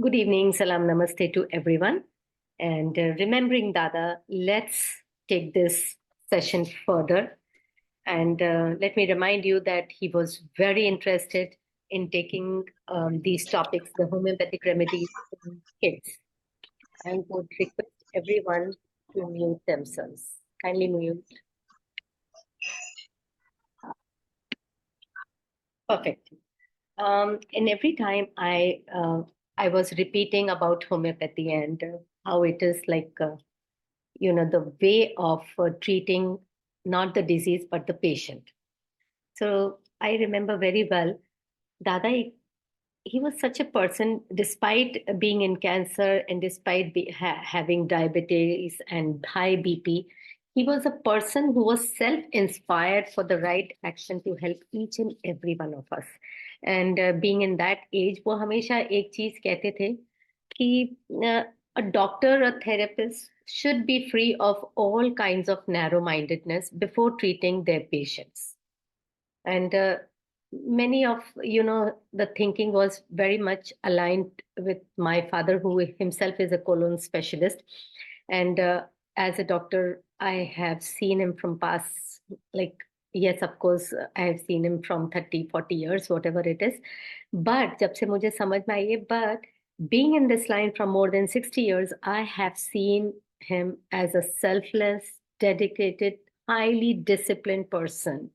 Good evening, salam namaste to everyone. And remembering Dada, let's take this session further. And let me remind you that he was very interested in taking these topics, the homeopathic remedies in kids. I would request everyone to mute themselves. Kindly mute. Perfect. And every time I was repeating about homeopathy and how it is like the way of treating not the disease but the patient. So I remember very well, Dada. He was such a person, despite being in cancer and despite having diabetes and high BP. He was a person who was self-inspired for the right action to help each and every one of us. And being in that age, वो हमेशा एक चीज कहते थे कि a doctor, a therapist should be free of all kinds of narrow-mindedness before treating their patients. And many of the thinking was very much aligned with my father, who himself is a colon specialist. And as a doctor, I have seen him from past, like, yes, of course, I have seen him from 30-40 years, whatever it is. But जब से मुझे समझ में आई है, but being in this line from more than 60 years, I have seen him as a selfless, dedicated, highly disciplined person.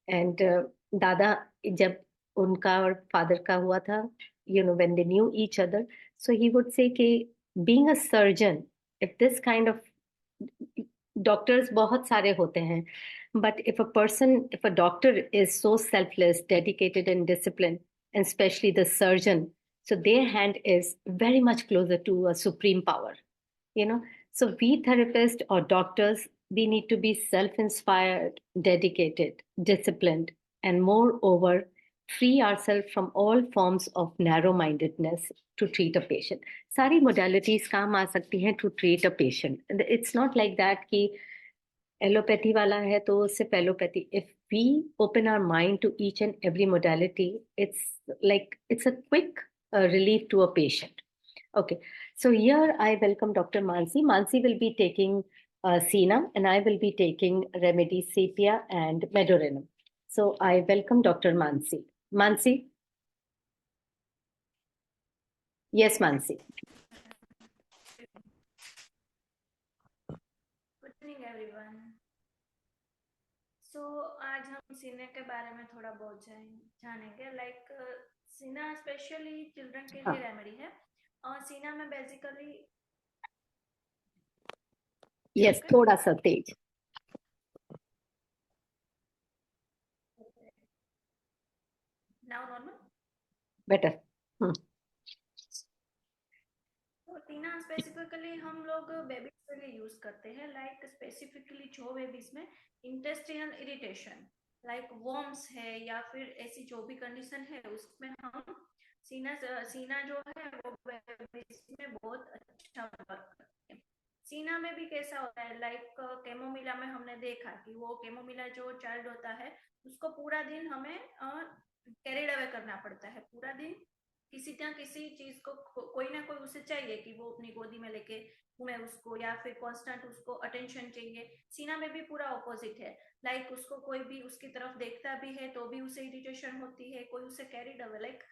And दादा, जब उनका और फादर का हुआ था, when they knew each other, so he would say कि being a surgeon, if this kind of doctors बहुत सारे होते हैं, but if a doctor is so selfless, dedicated and discipline, and specially the surgeon, so their hand is very much closer to a supreme power, you know. So we therapists or doctors, we need to be self-inspired, dedicated, disciplined, and moreover free ourselves from all forms of narrow-mindedness to treat a patient. सारी modalities काम आ सकती हैं to treat a patient. It's not like that कि allopathy वाला है तो सिर्फ allopathy. If we open our mind to each and every modality, it's a quick relief to a patient. Okay, so here I welcome Dr. Mansi. Mansi will be taking Sina, and I will be taking Remedy Sepia and Medorinum. So I welcome Dr. Mansi. Mansi? Yes, Mansi. Good evening everyone. So आज हम सीना के बारे में थोड़ा बहुत जानेंगे. Like सीना स्पेशली चिल्ड्रन के लिए रेमेडी है. और सीना में बेसिकली यस, थोड़ा सा तेज. Now normal, better. तो सीना स्पेसिफिकली हम लोग बेबीज के लिए यूज करते हैं. लाइक स्पेसिफिकली जो बेबीज में इंटेस्टिनल इरिटेशन लाइक वॉर्म्स है या फिर ऐसी जो भी कंडीशन है, उसमें हम सीना जो है वो बेबीज में बहुत अच्छा वर्क करते हैं. सीना में भी कैसा होता है, लाइक केमोमिला में हमने देखा कि वो केमोमिला जो चाइल्ड होता है उसको पूरा दिन हमें कैरिड अवे करना पड़ता है. पूरा दिन किसी ना किसी चीज को कोई ना कोई उसे चाहिए कि वो अपनी गोदी में लेके घूमे उसको, या फिर कांस्टेंट उसको अटेंशन चाहिए. सीना में भी पूरा ऑपोजिट है. लाइक उसको कोई भी उसकी तरफ देखता भी है तो भी उसे इरिटेशन होती है. कोई उसे कैरिड अवे लाइक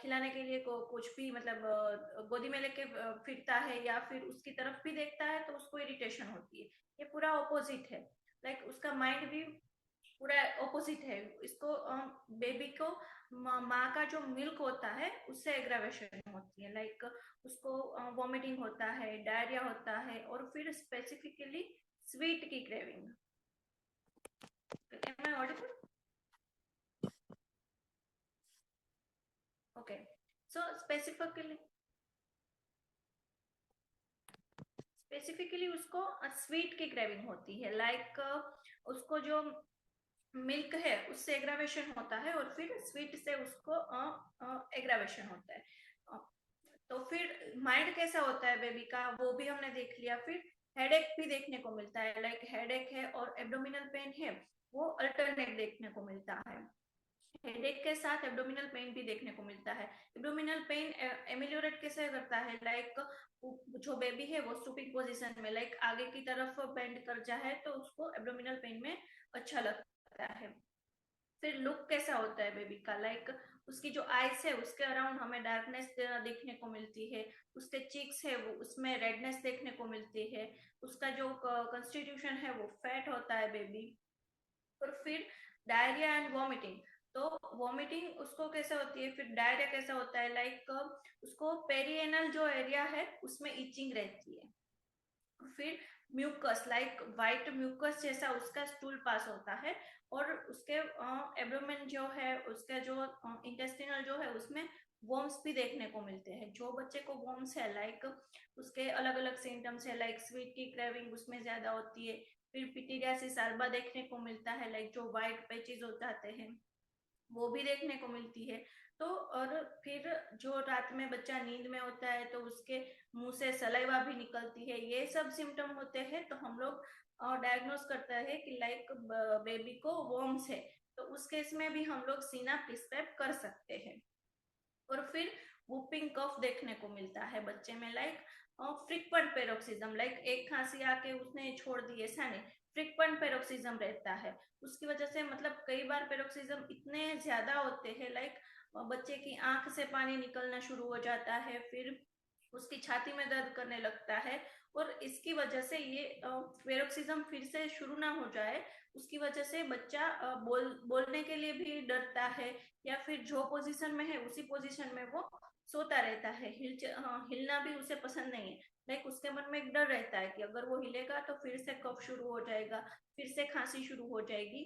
खिलाने के लिए कुछ भी मतलब गोदी में लेके फिरता है या फिर उसकी तरफ भी देखता है तो उसको इरिटेशन होती है. ये पूरा ऑपोजिट है. लाइक उसका माइंड भी पूरा ऑपोजिट है. इसको बेबी को माँ का जो मिल्क होता है उससे एग्रावेशन होती है. लाइक उसको वॉमिटिंग होता है, डायरिया होता है, और फिर स्पेसिफिकली स्वीट की craving. Am I audible? Okay. So specifically उसको स्वीट की क्रेविंग होती है. लाइक उसको जो मिल्क है उससे एग्रावेशन होता है और फिर स्वीट से उसको एग्रावेशन होता है. तो फिर माइंड कैसा होता है बेबी का वो भी हमने देख लिया. फिर हेडेक भी देखने को मिलता है. लाइक हेडेक है और एब्डोमिनल पेन है वो अल्टरनेट देखने को मिलता है. हेडेक के साथ एब्डोमिनल पेन भी देखने को मिलता है। एब्डोमिनल पेन एमिलियोरेट कैसे करता है, लाइक जो बेबी है वो स्टूपिंग पोजीशन में लाइक आगे की तरफ बेंड कर जाए तो उसको एब्डोमिनल पेन में अच्छा लगता है। फिर लुक कैसा होता है बेबी का, लाइक उसकी जो आईज है उसके अराउंड हमें डार्कनेस देखने को मिलती है, उसके चीक्स है वो उसमें रेडनेस देखने को मिलती है, उसका जो कॉन्स्टिट्यूशन है वो फैट होता है बेबी। और फिर डायरिया एंड वॉमिटिंग, तो वॉमिटिंग उसको कैसे होती है, फिर डायरिया कैसा होता है, लाइक उसको पेरिएनल जो एरिया है उसमें इचिंग रहती है। फिर म्यूकस लाइक वाइट म्यूकस जैसा उसका स्टूल पास होता है, और उसके एब्डोमेन जो है उसका जो इंटेस्टिनल जो है उसमें वॉर्म्स भी देखने को मिलते हैं। जो बच्चे को वॉर्म्स है लाइक उसके अलग अलग सिम्टम्स है, लाइक स्वीट की क्रेविंग उसमें ज्यादा होती है। फिर पिटीरियासिस अल्बा देखने को मिलता है, लाइक जो व्हाइट पैचेस हो जाते हैं वो भी देखने को मिलती है। तो और फिर जो रात में बच्चा नींद में होता है तो उसके मुंह से सलाइवा भी निकलती है, ये सब सिम्टम होते हैं तो हम लोग डायग्नोस करता है कि लाइक बेबी को वॉर्म्स है। तो उस केस में भी हम लोग सीना प्रिस्क्राइब कर सकते हैं। और फिर वूपिंग कफ देखने को मिलता है बच्चे में, लाइक फ्रिक्वेंट पेरोक्सिज्म, लाइक एक खांसी आके उसने छोड़ दी ऐसा नहीं, फ्रिक्वेंट पेरोक्सिज्म रहता है। उसकी वजह से मतलब कई बार पेरोक्सिज्म इतने ज्यादा होते हैं, लाइक बच्चे की आंख से पानी निकलना शुरू हो जाता है, फिर उसकी छाती में दर्द करने लगता है। और इसकी वजह से ये पेरोक्सिज्म फिर से शुरू ना हो जाए, उसकी वजह से बच्चा बोलने के लिए भी डरता है, या फिर जो पोजीशन में है उसी पोजीशन में वो सोता रहता है, हिलना भी उसे पसंद नहीं है। लाइक उसके मन में एक डर रहता है कि अगर वो हिलेगा तो फिर से कफ शुरू हो जाएगा, फिर से खांसी शुरू हो जाएगी।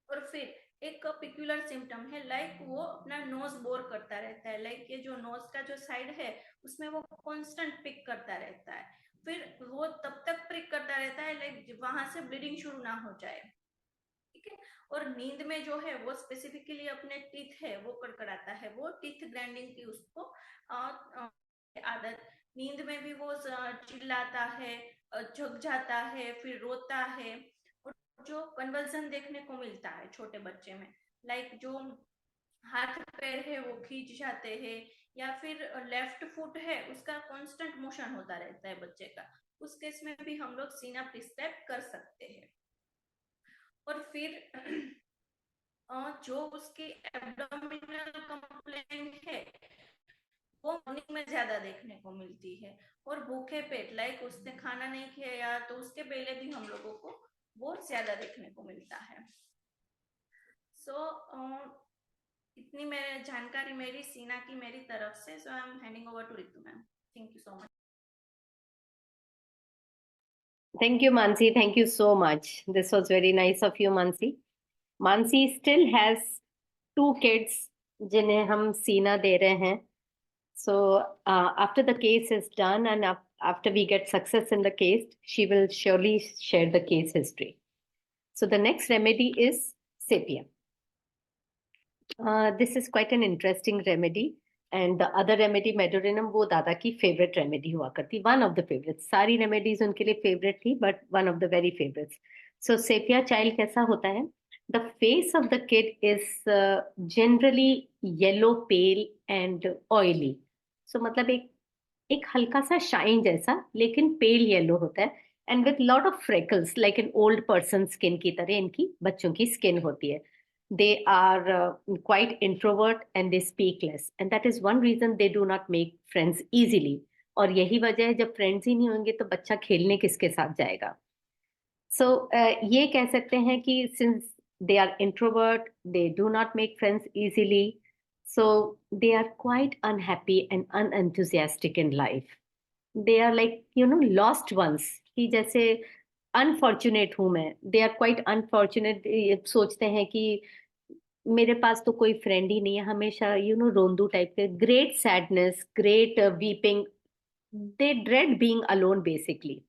और फिर एक पिक्यूलर सिम्टम है, लाइक वो अपना नोज बोर करता रहता है, लाइक ये जो नोज का जो साइड है उसमें वो कांस्टेंट पिक करता रहता है। फिर वो तब तक पिक करता रहता है लाइक वहां से ब्लीडिंग शुरू ना हो जाए। ठीक है। और नींद में जो है वो स्पेसिफिकली अपने टीथ है वो कड़कड़ाता है, वो टीथ ग्राइंडिंग की उसको आदत। नींद में भी वो चिल्लाता है, झक जाता है, फिर रोता है। और जो कन्वर्जन देखने को मिलता है छोटे बच्चे में, लाइक जो हाथ पैर है वो खींच जाते हैं, या फिर लेफ्ट फुट है उसका कांस्टेंट मोशन होता रहता है बच्चे का, उस केस में भी हम लोग सीना प्रिस्क्राइब कर सकते हैं। और फिर जो उसकी एब्डोमिनल कंप्लेन है वो मॉर्निंग में ज्यादा देखने को मिलती है। और भूखे पेट लाइक उसने खाना नहीं खाया तो उसके पहले भी हम लोगों को वो ज्यादा देखने को मिलता है। सो इतनी मेरे जानकारी मेरी सीना की मेरी तरफ से। So I am handing over to Ritu ma'am. Thank you so much. Thank you, Mansi. Thank you so much. This was very nice of you, Mansi. Mansi still has two kids जिन्हें हम सीना दे रहे हैं. So after the case is done and after we get success in the case, she will surely share the case history. So the next remedy is sepia. This is quite an interesting remedy. And the other remedy, medurinum, वो दादा की favorite remedy हुआ करती, one of the favorites. सारी remedies उनके लिए favorite थी, but one of the very favorites. So sepia child कैसा होता है? The face of the kid is generally yellow, pale and oily. So मतलब एक हल्का सा शाइन जैसा लेकिन पेल येलो होता है, and with lot of freckles like an old person skin की तरह इनकी बच्चों की स्किन होती है. They are quite introvert and they speak less, and that is one reason they do not make friends easily. और यही वजह है, जब फ्रेंड्स ही नहीं होंगे तो बच्चा खेलने किसके साथ जाएगा. सो ये कह सकते हैं कि since they are introvert, they do not make friends easily, so they are quite unhappy and unenthusiastic in life. They are like, lost ones. कि जैसे अनफॉर्चुनेट हूं मैं, दे आर क्वाइट अनफॉर्चुनेट. सोचते हैं कि मेरे पास तो कोई फ्रेंड ही नहीं है, हमेशा रोंदू टाइप के, great sadness, great weeping. They dread being alone basically.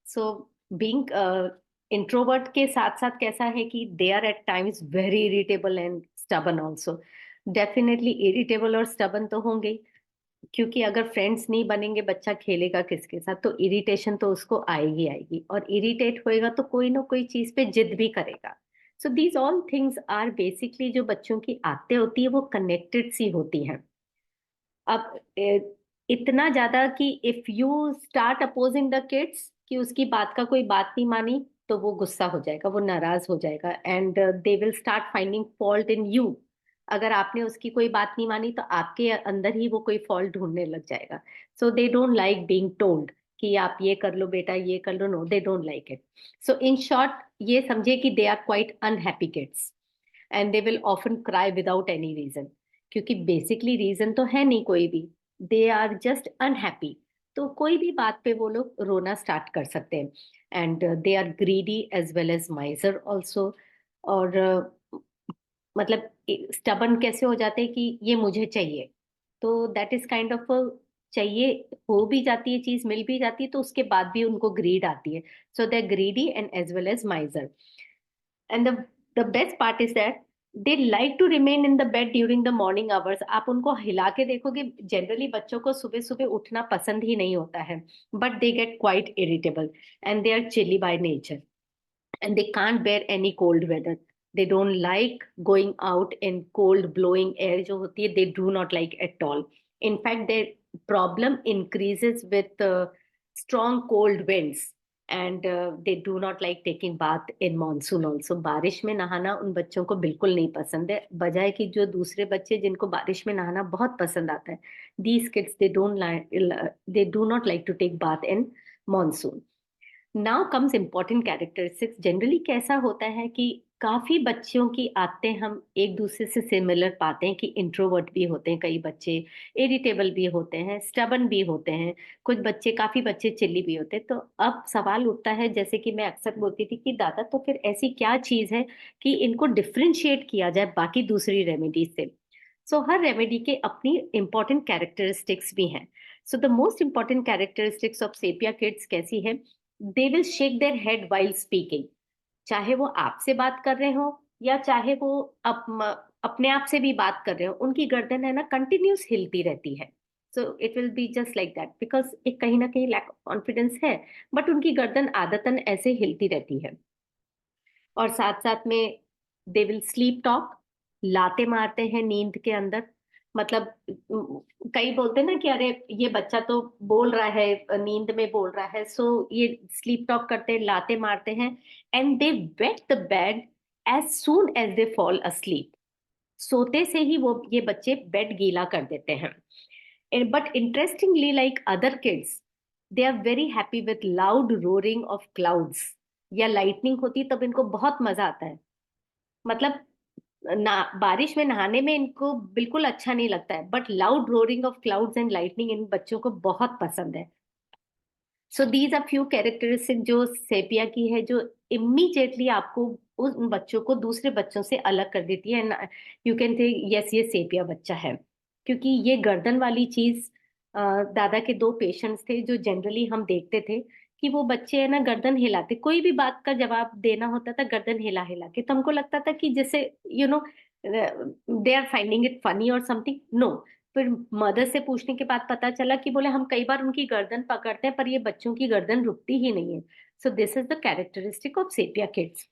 So being introvert के साथ साथ कैसा है कि they are at times very irritable and stubborn also. Definitely irritable और स्टबन तो होंगे ही, क्योंकि अगर फ्रेंड्स नहीं बनेंगे बच्चा खेलेगा किसके साथ, तो इरिटेशन तो उसको आएगी आएगी, और इरिटेट होएगा तो कोई ना कोई चीज पे जिद भी करेगा. So these all things are basically, जो बच्चों की आदतें होती है वो कनेक्टेड सी होती हैं। अब इतना ज्यादा कि if you start opposing the kids कि उसकी बात का कोई बात नहीं मानी, तो वो गुस्सा हो जाएगा, वो नाराज हो जाएगा, and they will start finding fault in you. अगर आपने उसकी कोई बात नहीं मानी तो आपके अंदर ही वो कोई फॉल्ट ढूंढने लग जाएगा। So they don't like being told कि आप ये कर लो बेटा, ये कर लो। No, they don't like it. So in short, ये समझे कि they are quite unhappy kids, and they will often cry without any reason. क्योंकि बेसिकली रीजन तो है नहीं कोई भी, दे आर जस्ट अनहैप्पी। तो कोई भी बात पे वो लोग रोना स्टार्ट कर सकते हैं। And they are greedy as well as miser also. और मतलब स्टबन कैसे हो जाते हैं कि ये मुझे चाहिए, तो दैट इज काइंड ऑफ, चाहिए हो भी जाती है, चीज मिल भी जाती है, तो उसके बाद भी उनको ग्रीड आती है। So they greedy and as well as miser. And the best part is that they like to remain in the bed during the morning hours. आप उनको हिला के देखोगे, जनरली बच्चों को सुबह सुबह उठना पसंद ही नहीं होता है, but they get quite irritable, and they are chilly by nature, and they can't bear any cold weather. They don't like going out in cold blowing air जो होती है, they do not like at all. In fact, their problem increases with strong cold winds, and they do not like taking bath in monsoon also. बारिश में नहाना उन बच्चों को बिल्कुल नहीं पसंद है, बजाय कि जो दूसरे बच्चे जिनको बारिश में नहाना बहुत पसंद आता है, these kids they don't like, they do not like to take bath in monsoon. Now comes important characteristics. Generally कैसा होता है कि काफी बच्चों की आदतें हम एक दूसरे से सिमिलर पाते हैं, कि इंट्रोवर्ट भी होते हैं कई बच्चे, इरिटेबल भी होते हैं, स्टबन भी होते हैं, कुछ बच्चे, काफी बच्चे चिल्ली भी होते हैं। तो अब सवाल उठता है, जैसे कि मैं अक्सर बोलती थी कि दादा तो फिर ऐसी क्या चीज है कि इनको डिफ्रेंशिएट किया जाए बाकी दूसरी रेमेडीज से। सो हर रेमेडी के अपनी इंपॉर्टेंट कैरेक्टरिस्टिक्स भी हैं। So the most important characteristics of sepia kids कैसी है? They will shake their head while speaking. चाहे वो आपसे बात कर रहे हो या चाहे वो अपने आप से भी बात कर रहे हो, उनकी गर्दन है ना कंटिन्यूस हिलती रहती है। So it will be just like that, because एक कहीं ना कहीं लैक ऑफ कॉन्फिडेंस है, बट उनकी गर्दन आदतन ऐसे हिलती रहती है। और साथ साथ में दे विल स्लीप टॉक, लाते मारते हैं नींद के अंदर। मतलब कई बोलते हैं ना कि अरे ये बच्चा तो बोल रहा है, नींद में बोल रहा है, सो ये स्लीप टॉक करते हैं, लाते मारते हैं। And they wet the bed as soon as they fall asleep। सोते से ही वो ये बच्चे बेड गीला कर देते हैं। But interestingly, like other kids, they are very happy with loud roaring of clouds. या लाइटनिंग होती है तब इनको बहुत मजा आता है। मतलब ना, बारिश में नहाने में इनको बिल्कुल अच्छा नहीं लगता है, but loud roaring of clouds and lightning इन बच्चों को बहुत पसंद है। So these are few characteristic जो सेपिया की है, जो इमीडिएटली आपको उन बच्चों को दूसरे बच्चों से अलग कर देती है। यू कैन थे यस, ये सेपिया बच्चा है। क्योंकि ये गर्दन वाली चीज, दादा के दो पेशेंट्स थे जो जनरली हम देखते थे कि वो बच्चे है ना गर्दन हिलाते, कोई भी बात का जवाब देना होता था गर्दन हिला हिला के, तो हमको लगता था कि जैसे you know they are finding it funny और समथिंग। नो, फिर मदर से पूछने के बाद पता चला कि बोले हम कई बार उनकी गर्दन पकड़ते हैं पर ये बच्चों की गर्दन रुकती ही नहीं है। So this is the characteristic of sepia kids.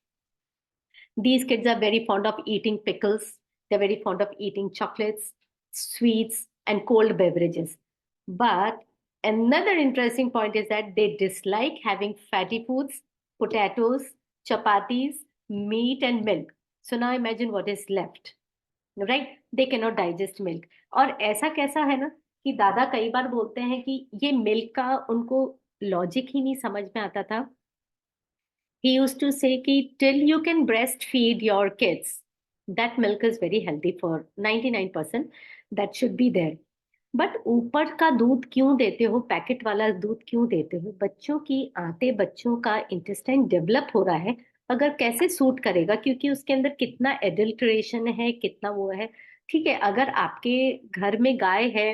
These kids are very fond of eating pickles. They're very fond of eating chocolates, sweets, and cold beverages. But another interesting point is that they dislike having fatty foods, potatoes, chapatis, meat, and milk. So now imagine what is left, right? They cannot digest milk. और ऐसा कैसा है ना कि दादा कई बार बोलते हैं कि ये मिल्क का उनको लॉजिक ही नहीं समझ में आता था। He used to say कि till you can breastfeed your kids, that milk is very healthy for 99%, that should be there. But ऊपर का दूध क्यों देते हो, पैकेट वाला दूध क्यों देते हो? बच्चों की आंतें, बच्चों का इंटेस्टाइन डेवलप हो रहा है, अगर कैसे सूट करेगा? क्योंकि उसके अंदर कितना एडल्ट्रेशन है, कितना वो है। ठीक है, अगर आपके घर में गाय है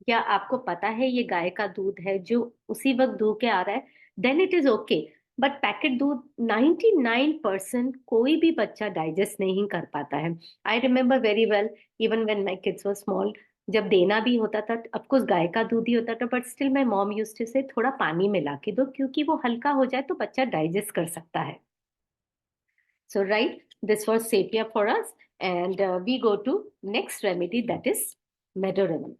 या आपको पता है ये गाय का दूध है जो उसी वक्त दूह के आ रहा है, then it is okay. But packet दूध 99% कोई भी बच्चा डाइजेस्ट नहीं कर पाता है। I remember very well, even when my kids were small, जब देना भी होता था, अब कुछ गाय का दूध ही होता था, but still my mom used to say थोड़ा पानी मिला के दो, क्योंकि वो हल्का हो जाए तो बच्चा डाइजेस्ट कर सकता है। सो right, This was sepia for us, and we go to next remedy, that is medorinum.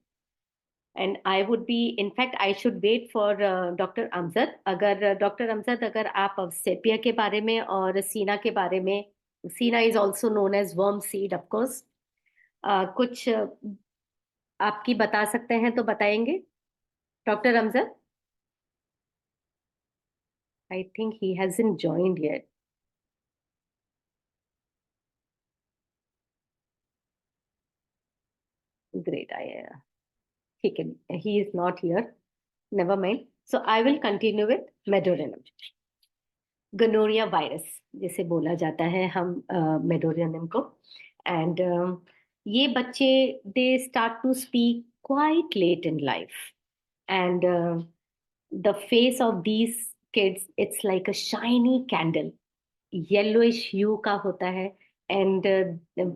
And I would be, in fact, I should wait for Dr. Amjad. अगर Dr. Amjad, अगर आप सेपिया के बारे में और सीना के बारे में, सीना is also known as worm seed, of course, कुछ आपकी बता सकते हैं तो बताएंगे doctor Amjad? I think he hasn't joined yet. Great. ठीक है, he is not here. Never mind. So I will continue with medorinum. Gonorrhoea virus जिसे बोला जाता है हम मेडोरियनम को, एंड ये बच्चे they start to speak quite late in life, and the face of these kids it's like a shiny candle, yellowish hue का होता है, and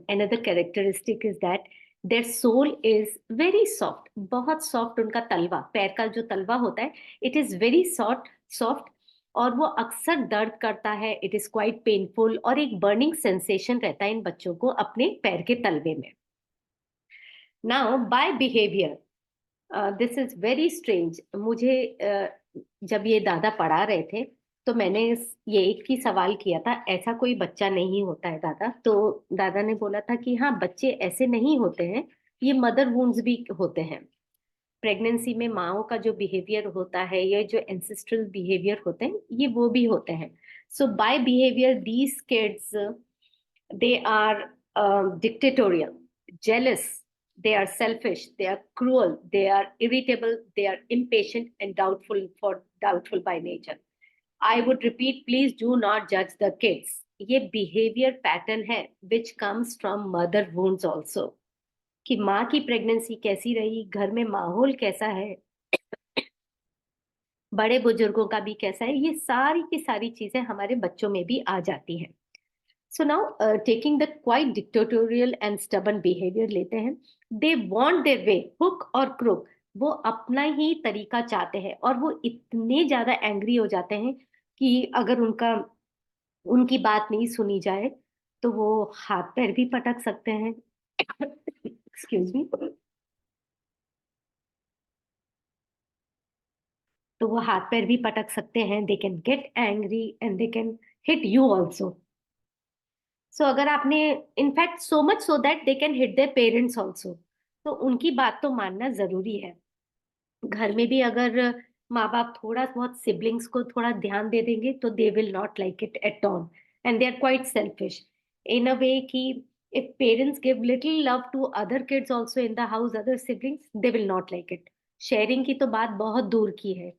another characteristic is that their soul is very soft, बहुत soft उनका तलवा, पैर का जो तलवा होता है इट इज वेरी सॉफ्ट, और वो अक्सर दर्द करता है, इट इज क्वाइट पेनफुल, और एक बर्निंग सेंसेशन रहता है इन बच्चों को अपने पैर के तलवे में. Now by behaviour, this is very strange. मुझे जब ये दादा पढ़ा रहे थे तो मैंने ये एक ही सवाल किया था, ऐसा कोई बच्चा नहीं होता है दादा? तो दादा ने बोला था कि हाँ, बच्चे ऐसे नहीं होते हैं, ये मदर वुंड्स भी होते हैं. प्रेगनेंसी में माओ का जो बिहेवियर होता है, ये जो एंसेस्ट्रल बिहेवियर होते हैं, ये वो भी होते हैं. So by behaviour these kids, they are dictatorial, jealous, they are selfish, they are cruel, they are irritable, they are impatient and doubtful by nature. I would repeat, please do not judge the kids. ये behavior pattern है which comes from mother wounds also. कि माँ की pregnancy कैसी रही, घर में माहौल कैसा है, बड़े बुजुर्गों का भी कैसा है, ये सारी की सारी चीजें हमारे बच्चों में भी आ जाती हैं. So now, taking the quite dictatorial and stubborn behavior लेते हैं. They want their way, hook और crook. वो अपना ही तरीका चाहते हैं, और वो इतने ज्यादा एंग्री हो जाते हैं कि अगर उनकी बात नहीं सुनी जाए तो वो हाथ पैर भी पटक सकते हैं. Excuse me. तो वो हाथ पैर भी पटक सकते हैं. They can get angry and they can hit you also. So अगर आपने, in fact so much so that they can hit their parents also. तो उनकी बात तो मानना जरूरी है. घर में भी अगर माँ बाप थोड़ा बहुत सिबलिंग्स को थोड़ा ध्यान दे देंगे तो they will not like it at all, and they are quite selfish in a way कि if parents give little love to other kids also in the house, other siblings, they will not like it. Sharing की तो बात बहुत दूर की है.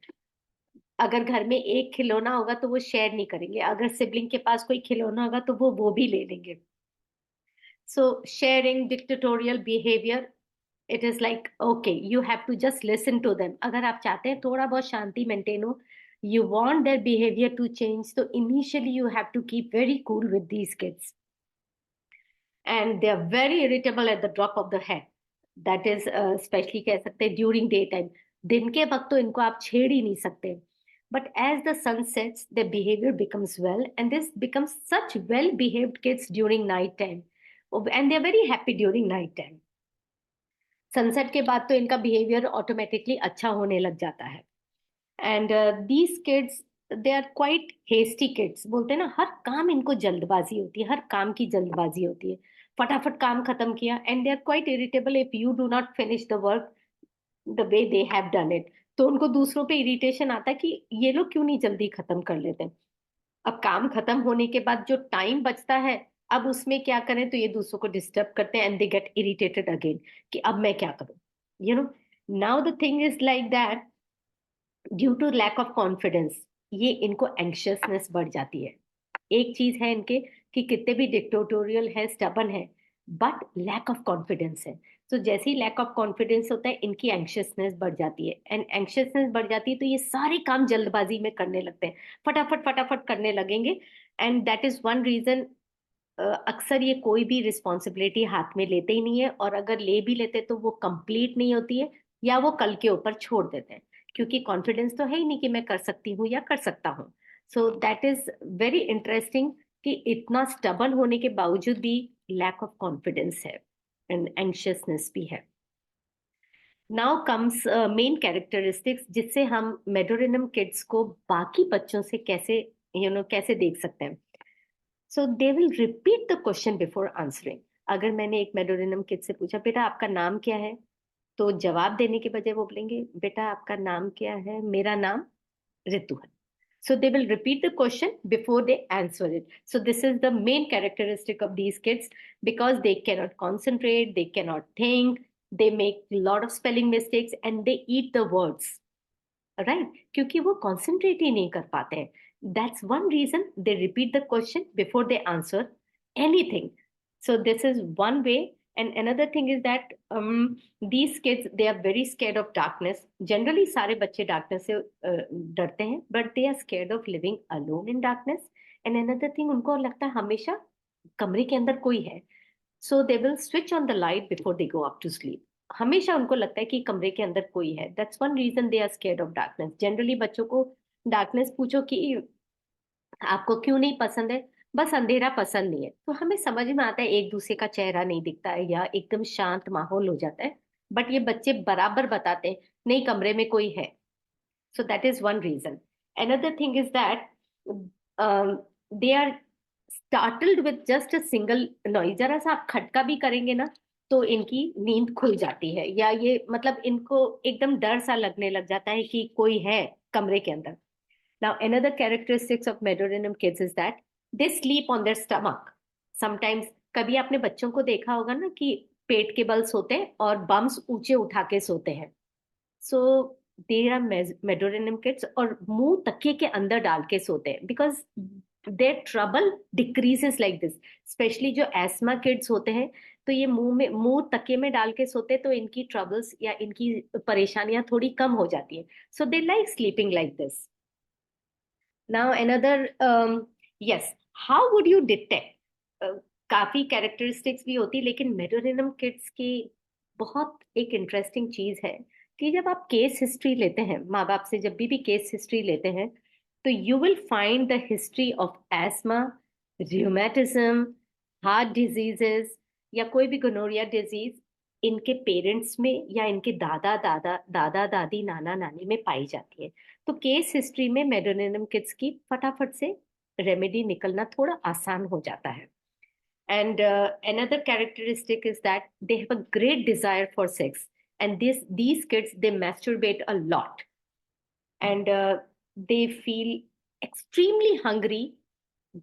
अगर घर में एक खिलौना होगा तो वो शेयर नहीं करेंगे, अगर सिबलिंग के पास कोई खिलौना होगा तो वो भी ले लेंगे. So sharing dictatorial behavior, it is like, okay, you have to just listen to them. अगर आप चाहते हैं थोड़ा बहुत शांति मेंटेन हो, you want their behavior to change, so initially you have to keep very cool with these kids. And they are very irritable at the drop of the hat. That is especially कह सकते हैं during daytime. दिन के वक्त तो इनको आप छेड़ ही नहीं सकते. But as the sun sets, their behavior becomes well, and this becomes such well-behaved kids during night time. And they're very happy during night time. Sunset के बाद तो इनका बिहेवियर ऑटोमेटिकली अच्छा होने लग जाता है. And these kids, they are quite hasty kids. बोलते हैं ना, हर काम इनको जल्दबाजी होती है, हर काम की जल्दबाजी होती है, फटाफट काम खत्म किया. And they are quite irritable if you do not finish the work the way they have done it. तो उनको दूसरों पे इरिटेशन आता है कि ये लोग क्यों नहीं जल्दी खत्म कर लेते. अब काम खत्म होने के बाद जो टाइम बचता है, अब उसमें क्या करें, तो ये दूसरों को डिस्टर्ब करते हैं, and they get irritated again कि अब मैं क्या करूं. You know, now the thing is like that, due to lack of confidence, ये इनको एंग्शियसनेस बढ़ जाती है. एक चीज है इनके कि कितने भी डिक्टेटोरियल है, स्टबन है, बट लैक ऑफ कॉन्फिडेंस है. तो जैसे ही लैक ऑफ कॉन्फिडेंस होता है, इनकी एंग्शियसनेस बढ़ जाती है, एंड एंग्शियसनेस बढ़ जाती है तो ये सारे काम जल्दबाजी में करने लगते हैं, फटाफट फटाफट करने लगेंगे. And that is one reason, अक्सर ये कोई भी रिस्पॉन्सिबिलिटी हाथ में लेते ही नहीं है, और अगर ले भी लेते तो वो कंप्लीट नहीं होती है, या वो कल के ऊपर छोड़ देते हैं, क्योंकि कॉन्फिडेंस तो है ही नहीं कि मैं कर सकती हूँ या कर सकता हूँ. So that is very interesting कि इतना स्टबन होने के बावजूद भी लैक ऑफ कॉन्फिडेंस है एंड एंशियसनेस भी है। नाउ कम्स मेन कैरेक्टरिस्टिक्स जिससे हम मेडोरिनम किड्स को बाकी बच्चों से कैसे कैसे देख सकते हैं। So they will repeat the question before answering. अगर मैंने एक मेडोरिनम किड से पूछा बेटा आपका नाम क्या है, तो जवाब देने के बजाय वो बोलेंगे बेटा आपका नाम क्या है, मेरा नाम रितु है। So they will repeat the question before they answer it. So this is the main characteristic of these kids, because they cannot concentrate, they cannot think, they make a lot of spelling mistakes and they eat the words. Right? क्योंकि वो concentrate ही नहीं कर पाते हैं. That's one reason they repeat the question before they answer anything. So this is one way. And another thing is that these kids, they are very scared of darkness. Generally सारे बच्चे darkness से डरते हैं, but they are scared of living alone in darkness. And another thing, उनको लगता है हमेशा कमरे के अंदर कोई है. So they will switch on the light before they go up to sleep. हमेशा उनको लगता है कि कमरे के अंदर कोई है. That's one reason they are scared of darkness. Generally बच्चों को darkness पूछो कि आपको क्यों नहीं पसंद है, बस अंधेरा पसंद नहीं है, तो हमें समझ में आता है एक दूसरे का चेहरा नहीं दिखता है या एकदम शांत माहौल हो जाता है. बट ये बच्चे बराबर बताते हैं नहीं कमरे में कोई है. So that is one reason. Another thing is that they are startled with just a single noise. जरा सा आप खटका भी करेंगे ना तो इनकी नींद खुल जाती है, या ये मतलब इनको एकदम डर सा लगने लग जाता है कि कोई है कमरे के अंदर. Now another characteristics of Medorinum kids is that they sleep on their stomach. Sometimes कभी आपने बच्चों को देखा होगा ना कि पेट के बल सोते हैं और बम्स ऊंचे उठा के सोते हैं. So there are medorrhinum kids और मुंह तकिए के अंदर डाल के सोते हैं, because their trouble decreases like this. Specially जो एस्मा किड्स होते हैं तो ये मुंह तकिए में डाल के सोते हैं, तो इनकी ट्रबल्स या इनकी परेशानियां थोड़ी कम हो जाती है. So they like sleeping like this. Now another yes, how would you detect. काफी कैरेक्टरिस्टिक्स भी होती, लेकिन मेडोरिनम किड्स की बहुत एक इंटरेस्टिंग चीज है कि जब आप केस हिस्ट्री लेते हैं, माँ बाप से जब भी केस हिस्ट्री लेते हैं, तो you will find the history of asthma, rheumatism, heart diseases या कोई भी गोनोरिया डिजीज इनके पेरेंट्स में या इनके दादा दादी नाना नानी में पाई जाती है. तो केस हिस्ट्री में मेडोरिनम किड्स की फटाफट से रेमेडी निकलना थोड़ा आसान हो जाता है. And another characteristic is that they have a great desire for sex, and these kids, they masturbate a lot, and they feel extremely hungry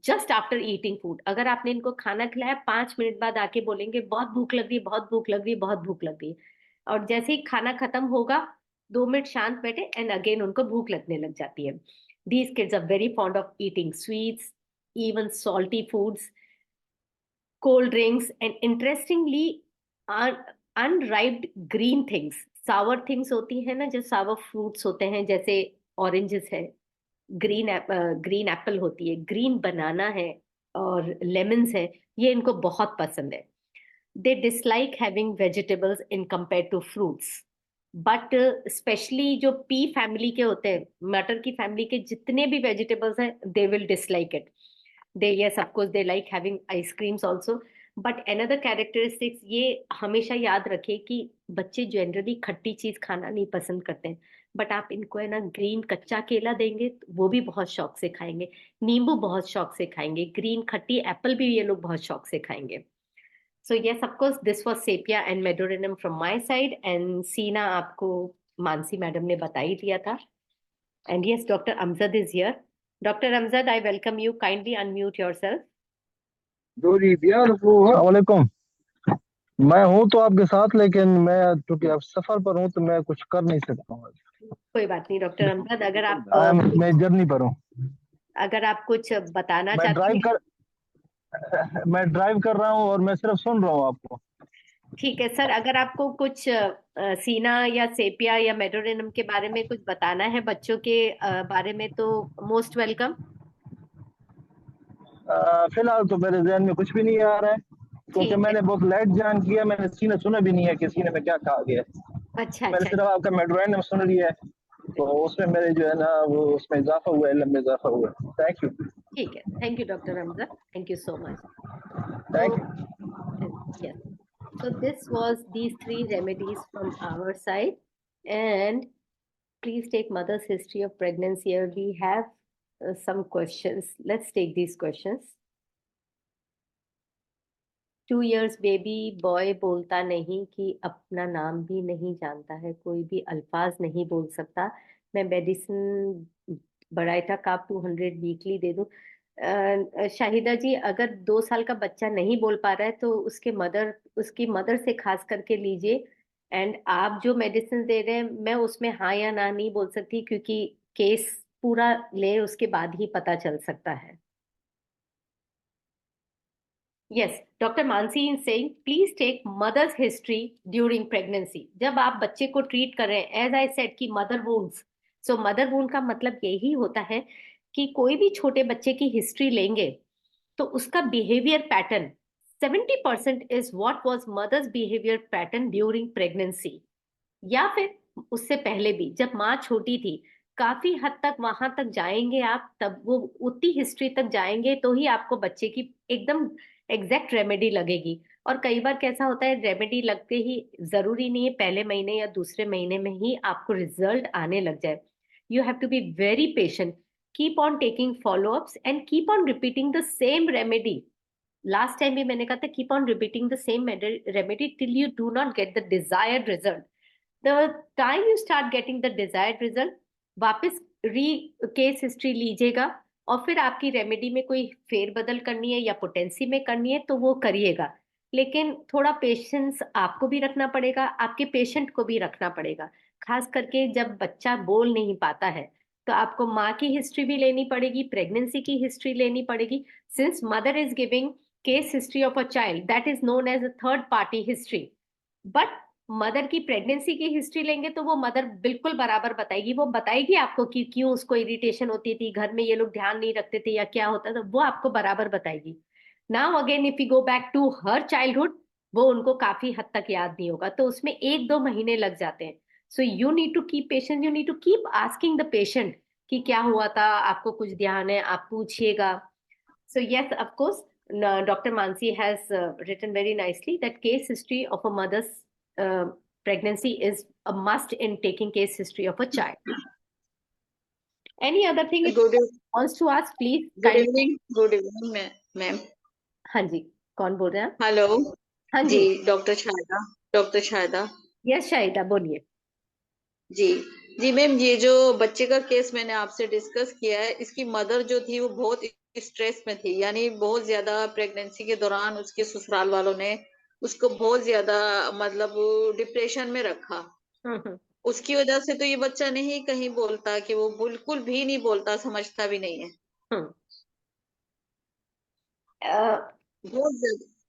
just after eating food. अगर आपने इनको खाना खिलाया 5 मिनट बाद आके बोलेंगे बहुत भूख लग रही है, बहुत भूख लग रही है, बहुत भूख लग रही है. और जैसे ही खाना खत्म होगा 2 मिनट शांत बैठे एंड अगेन उनको भूख लगने लग जाती है. These kids are very fond of eating sweets, even salty foods, cold drinks, and interestingly, unripe green things. Sour things होती है ना, जो sour fruits होते हैं, जैसे oranges है, green apple होती है, green banana है, और lemons है, ये इनको बहुत पसंद है. They dislike having vegetables in compared to fruits. But specially जो पी फैमिली के होते हैं, मटर की फैमिली के जितने भी वेजिटेबल्स हैं, they will dislike it. They, yes, of course, they like having ice creams also. But another characteristics, ये हमेशा याद रखे कि बच्चे जनरली खट्टी चीज खाना नहीं पसंद करते हैं. बट आप इनको है ना ग्रीन कच्चा केला देंगे तो वो भी बहुत शौक से खाएंगे, नींबू बहुत शौक से खाएंगे, ग्रीन खट्टी एप्पल भी ये लोग बहुत शौक से खाएंगे. So yes, of course, this was sepia and medorrhinum from my side, and सीना आपको मानसी मैडम ने बता ही दिया था. And yes, Dr. Amjad is here. Dr. Amjad, I welcome you. Kindly unmute yourself. वालेकुम. मैं हूँ तो आपके साथ, लेकिन मैं चूंकि अब सफर पर हूँ तो मैं कुछ कर नहीं सकता हूँ. कोई बात नहीं डॉक्टर अमजद, मैं जर्नी पर हूँ. अगर आप कुछ बताना मैं चाहते हैं. मैं ड्राइव कर रहा हूँ और मैं सिर्फ सुन रहा हूँ आपको. ठीक है सर, अगर आपको कुछ सीना या सेपिया या मेडोरिनम के बारे में कुछ बताना है बच्चों के बारे में, तो मोस्ट वेलकम. फिलहाल तो मेरे जहन में कुछ भी नहीं आ रहा है, क्योंकि ठीक है. मैंने बहुत लेट जान किया. मैंने सीने सुना भी नहीं है कि सीने में क्या कहा गया है. अच्छा मैंने अच्छा. सिर्फ आपका मेडोराइनम सुन लिया है, तो उसमें मेरे जो है ना वो उसमें इजाफा हुआ है, इल्म में इजाफा हुआ है. Thank you. ठीक है, thank you doctor Hamza, thank you so much. Thank So, yes, so this was these three remedies from our side, and please take mother's history of pregnancy. Here we have some questions. Let's take these questions. 2 years baby boy बोलता नहीं कि अपना नाम भी नहीं जानता है, कोई भी अल्फाज नहीं बोल सकता. मैं मेडिसिन बराइटा काप 200 वीकली दे दूं? शाहिदा जी, अगर 2 साल का बच्चा नहीं बोल पा रहा है तो उसकी मदर से खास करके लीजिए. एंड आप जो मेडिसिन दे रहे हैं, मैं उसमें हाँ या ना नहीं बोल सकती, क्योंकि केस पूरा ले उसके बाद ही पता चल सकता है. Yes, Dr. Mansi is saying, please take mother's history during pregnancy. जब आप बच्चे को ट्रीट कर रहे हैं, as I said कि mother wounds. So mother wound का मतलब यही होता है कि कोई भी छोटे बच्चे की हिस्ट्री लेंगे तो उसका behaviour pattern 70% is what was mother's behaviour pattern during pregnancy, या फिर उससे पहले भी जब माँ छोटी थी. काफी हद तक वहां तक जाएंगे आप, तब वो उतनी हिस्ट्री तक जाएंगे तो ही आपको बच्चे की एकदम एग्जैक्ट रेमेडी लगेगी. और कई बार कैसा होता है, रेमेडी लगते ही जरूरी नहीं है पहले महीने या दूसरे महीने में ही आपको रिजल्ट आने लग जाए. You have to be very patient, keep on taking follow ups and keep on repeating the same remedy. Last time भी मैंने कहा था, keep on repeating the same remedy till you do not get the desired result. The time you start getting the desired result, वापस री case history लीजिएगा, और फिर आपकी रेमेडी में कोई फेरबदल करनी है या पोटेंसी में करनी है तो वो करिएगा. लेकिन थोड़ा पेशेंस आपको भी रखना पड़ेगा, आपके पेशेंट को भी रखना पड़ेगा. खास करके जब बच्चा बोल नहीं पाता है तो आपको माँ की हिस्ट्री भी लेनी पड़ेगी, प्रेगनेंसी की हिस्ट्री लेनी पड़ेगी. Since mother is giving case history of a child, that is known as a third party history. But mother की प्रेगनेंसी की हिस्ट्री लेंगे तो वो मदर बिल्कुल बराबर बताएगी. वो बताएगी आपको कि क्यों उसको इरिटेशन होती थी, घर में ये लोग ध्यान नहीं रखते थे या क्या होता था, वो आपको बराबर बताएगी. Now again if you go back to her childhood, वो उनको काफी हद तक याद नहीं होगा, तो उसमें 1-2 महीने लग जाते हैं. So you need to keep patience, you need to keep asking the patient कि क्या हुआ था, आपको कुछ ध्यान है, आप पूछिएगा. So yes, of course, Dr. Mansi has written very nicely that case history of a mother's uh, pregnancy is a must in taking case history of a child. Any other thing if good wants to ask, please. Evening ma'am. हाँ जी, कौन बोल रहे हैं? Hello हाँ जी, जी. Doctor Shahida. Yes Shahida, बोलिए. जी जी ma'am, ये जो बच्चे का केस मैंने आपसे डिस्कस किया है, इसकी मदर जो थी वो बहुत स्ट्रेस में थी, यानी बहुत ज्यादा प्रेगनेंसी के दौरान उसके ससुराल वालों ने उसको बहुत ज्यादा मतलब डिप्रेशन में रखा. हम्म. उसकी वजह से तो ये बच्चा नहीं कहीं बोलता, कि वो बिल्कुल भी नहीं बोलता, समझता भी नहीं है. हम्म.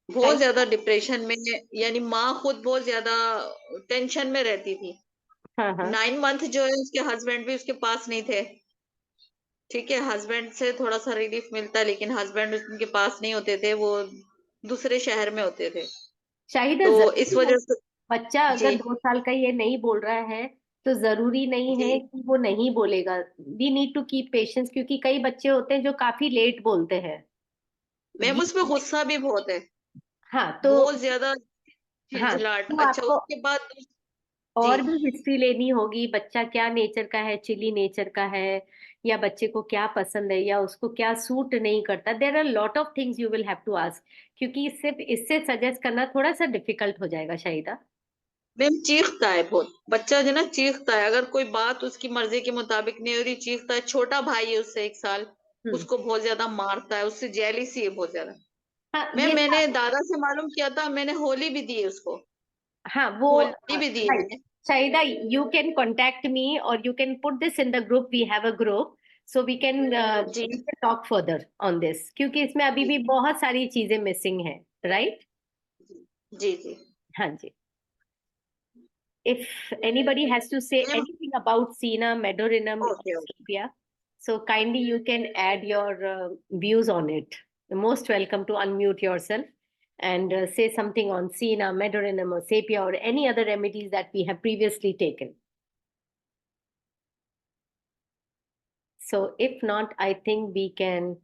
बहुत ज्यादा डिप्रेशन में, यानी माँ खुद बहुत ज्यादा टेंशन में रहती थी. हाँ हाँ. 9 मंथ जो है उसके हस्बैंड भी उसके पास नहीं थे. ठीक है, हस्बैंड से थोड़ा सा रिलीफ मिलता, लेकिन हस्बैंड उनके पास नहीं होते थे, वो दूसरे शहर में होते थे. शाहिदा, तो इस वजह से बच्चा अगर जी 2 साल का ये नहीं बोल रहा है तो जरूरी नहीं जी है कि वो नहीं बोलेगा. We need to keep patience, क्योंकि कई बच्चे होते हैं जो काफी लेट बोलते हैं. मैम, ये उसमें गुस्सा भी बहुत है, हाँ तो बहुत ज्यादा हाँ झिलझिलाहट. तो अच्छा, आपको उसके बाद जी और भी हिस्ट्री लेनी होगी, बच्चा क्या नेचर का है, चिली नेचर का है, या बच्चे को क्या पसंद है, या उसको क्या सूट नहीं करता. There are lot of things you will have to ask, क्योंकि सिर्फ इससे सजेस्ट करना थोड़ा सा डिफिकल्ट हो जाएगा शाहिदा. मैम, चीखता है बहुत बच्चा, जो ना चीखता है, अगर कोई बात उसकी मर्जी के मुताबिक नहीं हो रही चीखता है. छोटा भाई है उससे 1 साल, हम्म. उसको बहुत ज्यादा मारता है, उससे जेलिसी है बहुत ज्यादा. हाँ मैम, ये मैंने दादा से मालूम किया था, मैंने होली भी दी है उसको, हाँ वो होली भी दी है right. मैंने. Shaida, you can contact me or you can put this in the group. We have a group, so ji we can talk further on this, क्योंकि इसमें अभी जी भी बहुत सारी चीजें मिसिंग हैं, right? जी जी. हाँ जी. If anybody has to say ma'am, anything about Sina, Medorinum, or okay okay. Sepia, so kindly you can add your views on it. You're most welcome to unmute yourself and say something on Sina, Medorinum, or Sepia, or any other remedies that we have previously taken. So if not, I think we can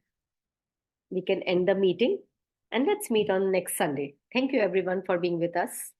we can end the meeting and let's meet on next Sunday. Thank you everyone for being with us.